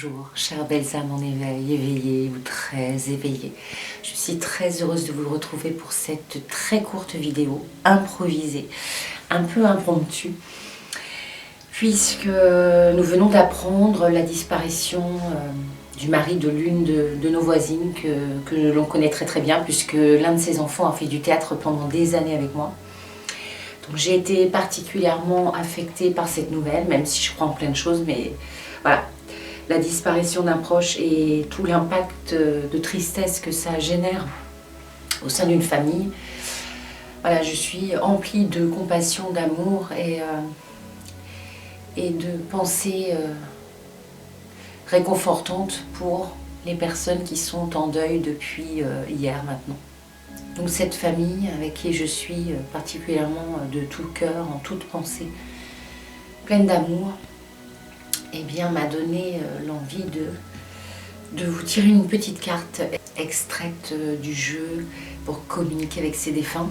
Bonjour, chères belles âmes en éveil, éveillées ou très éveillées. Je suis très heureuse de vous retrouver pour cette très courte vidéo, improvisée, un peu impromptue, puisque nous venons d'apprendre la disparition du mari de l'une de nos voisines que l'on connaît très bien, puisque l'un de ses enfants a fait du théâtre pendant des années avec moi. Donc j'ai été particulièrement affectée par cette nouvelle, même si je crois en plein de choses, mais voilà. La disparition d'un proche et tout l'impact de tristesse que ça génère au sein d'une famille. Voilà, je suis emplie de compassion, d'amour et de pensées réconfortantes pour les personnes qui sont en deuil depuis hier maintenant. Donc cette famille avec qui je suis particulièrement de tout cœur, en toute pensée, pleine d'amour, eh bien, m'a donné l'envie de vous tirer une petite carte extraite du jeu pour communiquer avec ses défunts.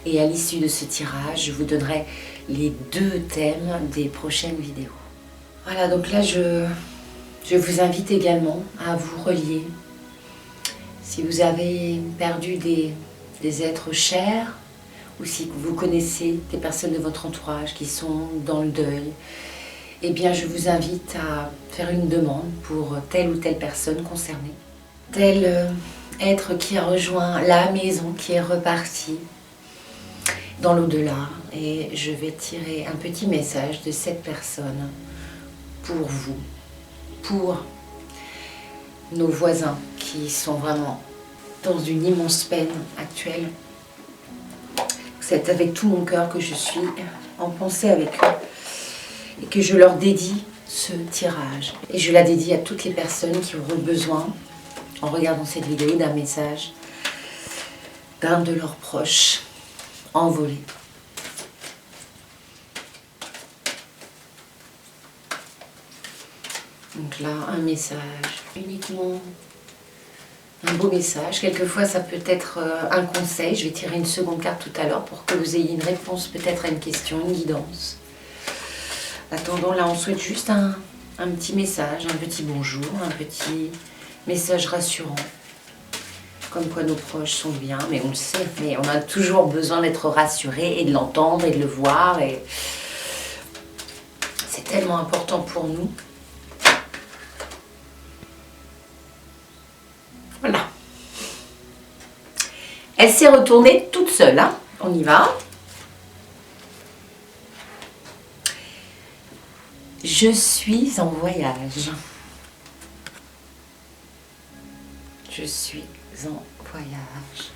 Et à l'issue de ce tirage, je vous donnerai les 2 thèmes des prochaines vidéos. Voilà, donc là, je vous invite également à vous relier. Si vous avez perdu des êtres chers, ou si vous connaissez des personnes de votre entourage qui sont dans le deuil, eh bien, je vous invite à faire une demande pour telle ou telle personne concernée. Tel être qui a rejoint la maison, qui est reparti dans l'au-delà. Et je vais tirer un petit message de cette personne pour vous, pour nos voisins qui sont vraiment dans une immense peine actuelle. C'est avec tout mon cœur que je suis en pensée avec eux. Et que je leur dédie ce tirage. Et je la dédie à toutes les personnes qui auront besoin, en regardant cette vidéo, d'un message d'un de leurs proches envolé. Donc là, un message, uniquement un beau message. Quelquefois, ça peut être un conseil. Je vais tirer une seconde carte tout à l'heure pour que vous ayez une réponse peut-être à une question, une guidance. Attendons, là on souhaite juste un petit message, un petit bonjour, un petit message rassurant. Comme quoi nos proches sont bien, mais on le sait, mais on a toujours besoin d'être rassuré et de l'entendre et de le voir. Et c'est tellement important pour nous. Voilà. Elle s'est retournée toute seule, hein. On y va. Je suis en voyage. Je suis en voyage.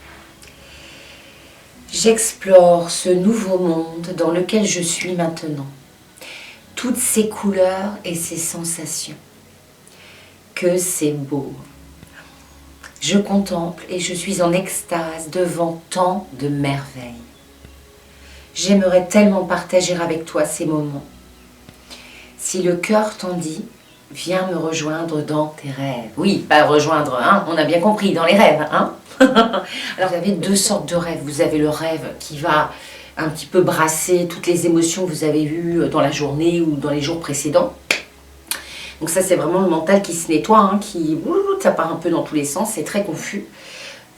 J'explore ce nouveau monde dans lequel je suis maintenant. Toutes ces couleurs et ces sensations. Que c'est beau. Je contemple et je suis en extase devant tant de merveilles. J'aimerais tellement partager avec toi ces moments. Si le cœur t'en dit, viens me rejoindre dans tes rêves. Oui, pas rejoindre, hein, on a bien compris, dans les rêves. Hein. Alors, vous avez 2 sortes de rêves. Vous avez le rêve qui va un petit peu brasser toutes les émotions que vous avez eues dans la journée ou dans les jours précédents. Donc ça, c'est vraiment le mental qui se nettoie, hein, ça part un peu dans tous les sens, c'est très confus.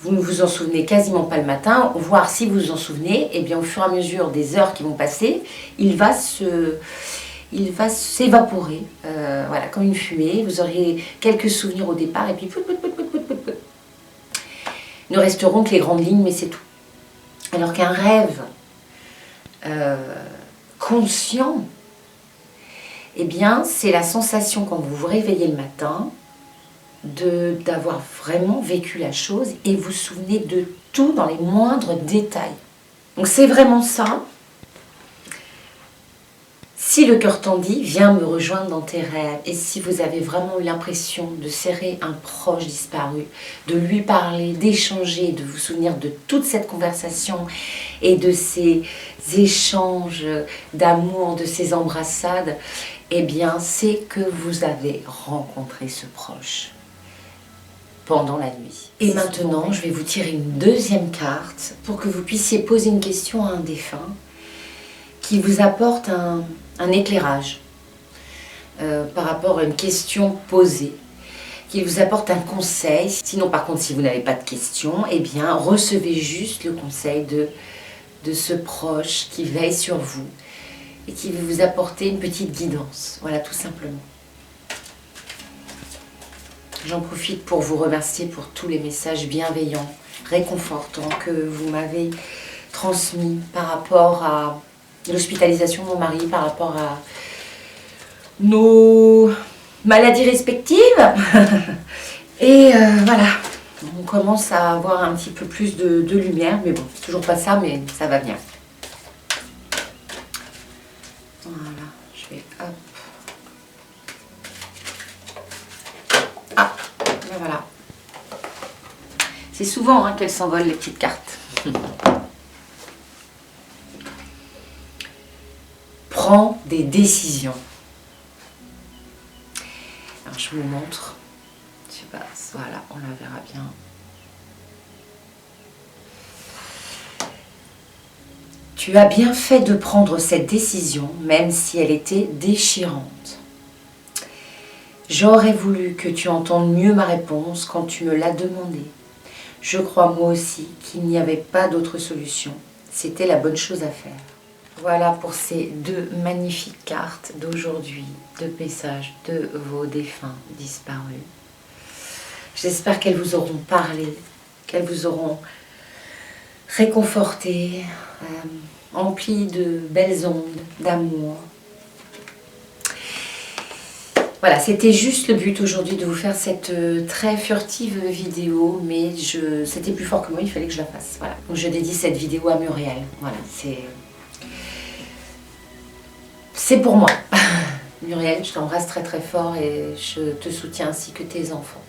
Vous ne vous en souvenez quasiment pas le matin, voire si vous vous en souvenez, eh bien, au fur et à mesure des heures qui vont passer, il va s'évaporer, voilà, comme une fumée. Vous aurez quelques souvenirs au départ et puis ne resteront que les grandes lignes, mais c'est tout. Alors qu'un rêve conscient, eh bien, c'est la sensation quand vous vous réveillez le matin d'avoir vraiment vécu la chose et vous souvenez de tout dans les moindres détails. Donc c'est vraiment ça. Si le cœur t'en dit, viens me rejoindre dans tes rêves. Et si vous avez vraiment eu l'impression de serrer un proche disparu, de lui parler, d'échanger, de vous souvenir de toute cette conversation et de ces échanges d'amour, de ces embrassades, eh bien, c'est que vous avez rencontré ce proche pendant la nuit. Et maintenant, je vais vous tirer une 2e carte pour que vous puissiez poser une question à un défunt qui vous apporte un éclairage. par rapport à une question posée, qu'il vous apporte un conseil. Sinon, par contre, si vous n'avez pas de questions, eh bien, recevez juste le conseil de ce proche qui veille sur vous et qui veut vous apporter une petite guidance. Voilà, tout simplement. J'en profite pour vous remercier pour tous les messages bienveillants, réconfortants que vous m'avez transmis par rapport à l'hospitalisation de mon mari, par rapport à nos maladies respectives. Et voilà, on commence à avoir un petit peu plus de lumière, mais bon, c'est toujours pas ça, mais ça va bien. Voilà, je vais hop. Ah, ben voilà. C'est souvent qu'elles s'envolent les petites cartes. Prends des décisions. Alors je vous montre. Je sais pas, voilà, on la verra bien. Tu as bien fait de prendre cette décision, même si elle était déchirante. J'aurais voulu que tu entendes mieux ma réponse quand tu me l'as demandé. Je crois moi aussi qu'il n'y avait pas d'autre solution. C'était la bonne chose à faire. Voilà pour ces deux magnifiques cartes d'aujourd'hui, de messages de vos défunts disparus. J'espère qu'elles vous auront parlé, qu'elles vous auront réconforté, empli de belles ondes d'amour. Voilà, c'était juste le but aujourd'hui de vous faire cette très furtive vidéo, mais c'était plus fort que moi, il fallait que je la fasse. Voilà. Donc je dédie cette vidéo à Muriel. Voilà, c'est pour moi. Muriel, je t'embrasse très très fort et je te soutiens ainsi que tes enfants.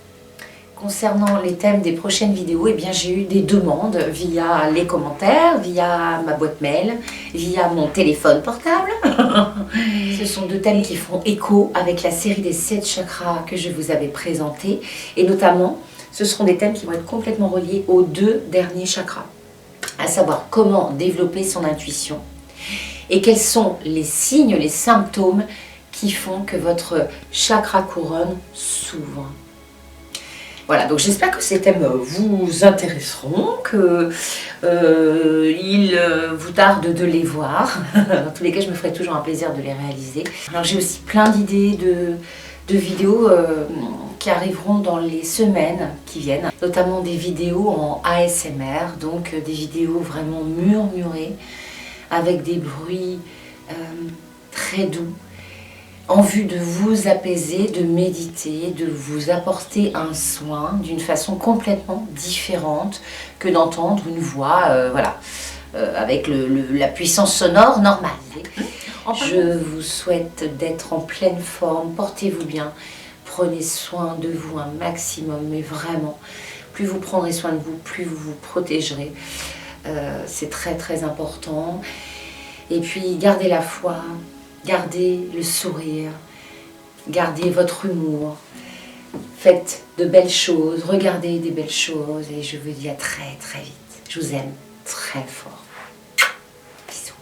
Concernant les thèmes des prochaines vidéos, eh bien j'ai eu des demandes via les commentaires, via ma boîte mail, via mon téléphone portable. Ce sont deux thèmes qui font écho avec la série des 7 chakras que je vous avais présenté. Et notamment, ce seront des thèmes qui vont être complètement reliés aux 2 derniers chakras. À savoir comment développer son intuition et quels sont les signes, les symptômes qui font que votre chakra couronne s'ouvre. Voilà, donc j'espère que ces thèmes vous intéresseront, qu'il vous tarde de les voir. Dans tous les cas, je me ferai toujours un plaisir de les réaliser. Alors j'ai aussi plein d'idées de vidéos qui arriveront dans les semaines qui viennent, notamment des vidéos en ASMR, donc des vidéos vraiment murmurées, avec des bruits très doux, en vue de vous apaiser, de méditer, de vous apporter un soin d'une façon complètement différente que d'entendre une voix, voilà, avec la puissance sonore normale. Je vous souhaite d'être en pleine forme, portez-vous bien, prenez soin de vous un maximum, mais vraiment, plus vous prendrez soin de vous, plus vous vous protégerez. C'est très très important. Et puis gardez la foi. Gardez le sourire, gardez votre humour, faites de belles choses, regardez des belles choses et je vous dis à très très vite. Je vous aime très fort. Bisous.